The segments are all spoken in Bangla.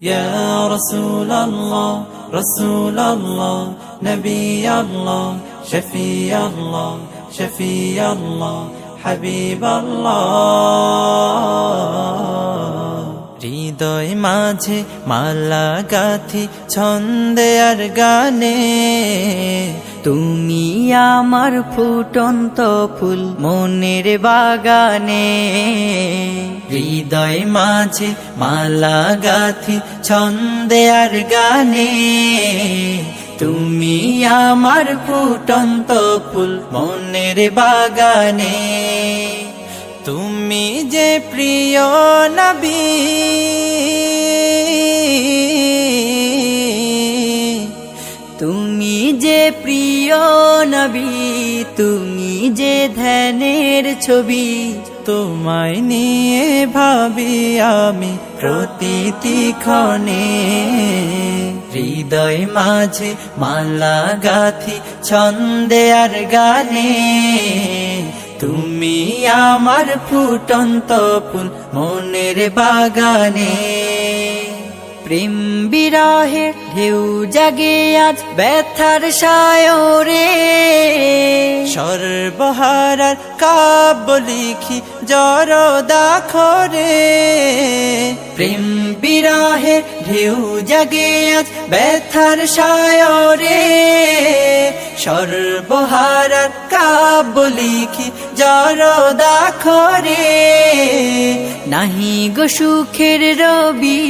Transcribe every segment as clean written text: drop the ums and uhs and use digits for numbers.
يا رسول الله رسول الله نبي الله شفيع الله شفيع الله حبيب الله হৃদয় মাঝে মালা গাথি ছন্দে আর গানে তুমি আমার ফুটন্ত ফুল মনের বাগানে। হৃদয় মাঝে মালা গাথি ছন্দে আর গানে তুমি আমার ফুটন্ত ফুল মনের বাগানে। তুমি যে প্রিয় নবী তুমি যে প্রিয় নবী, তুমি যে ধ্যানের ছবি, তোমায় নিয়ে ভাবি আমি প্রতিটি ক্ষণে। হৃদয় মাঝে মালা গাথি ছন্দে আর গানে তুমি আমার ফুটন্ত ফুল মনের বাগানে। প্রেম বিরহে ঢেউ জাগে আজ ব্যথার সায়রে, সর্বহারার কাব্য লিখি জরদাখরে। প্রেম বিরহে ঢেউ জাগে আজ ব্যথার সায়রে, সর্বহারার কাব্য লিখি জরদাখরে। নাহি গো সুখের রবি,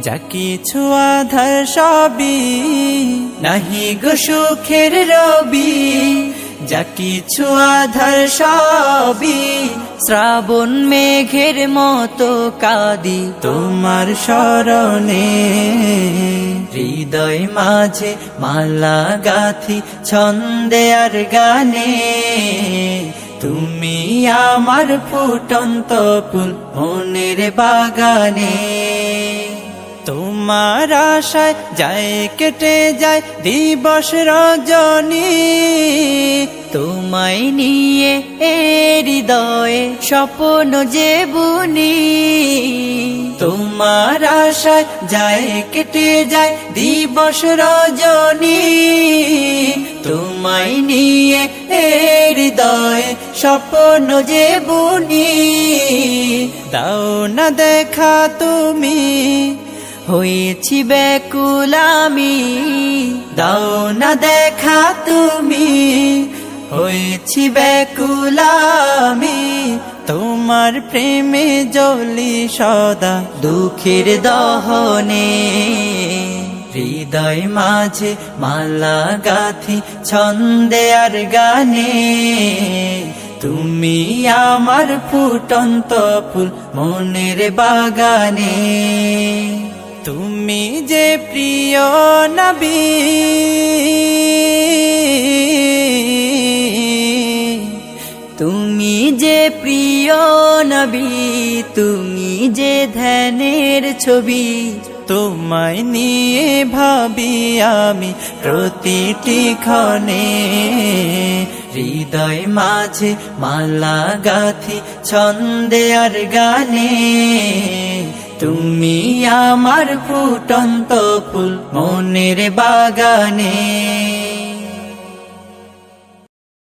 যা কিছু আধার সবই, নাহি গো সুখের রবি, যা কিছু আধার সবই। শ্রাবণ মেঘের মতো কাঁদি তোমার শরণে। হৃদয় মাঝে মালা গাথি ছন্দে আর গানে তুমি আমার ফুটন্ত ফুল মনের বাগানে। তোমার আশায় যায় কেটে যায় দিবস রজনী, তোমায় নিয়ে এ হৃদয়ে স্বপ্ন যে বুনি। তোমার আশায় যায় কেটে যায় দিবস রজনী, তোমায় নিয়ে এ হৃদয়ে স্বপ্ন যে বুনি। দাও না দেখা তুমি, হয়েছি ব্যাকুল আমি, দাও না দেখা তুমি, হয়েছি ব্যাকুল আমি। তোমার প্রেমে জ্বলি সদা দুঃখের দহনে। হৃদয় মাঝে মালা গাথি ছন্দে আর গানে তুমি আমার ফুটন্ত ফুল মনের বাগানে। তুমি যে প্রিয় নবী, তুমি যে প্রিয় নবী, তুমি যে ধ্যানের ছবি, তোমায় নিয়ে ভাবি আমি প্রতিটি ক্ষণে। হৃদয় মাঝে মালা গাথি ছন্দে আর গানে তুমি আমার ফুটন্ত ফুল মনের বাগানে।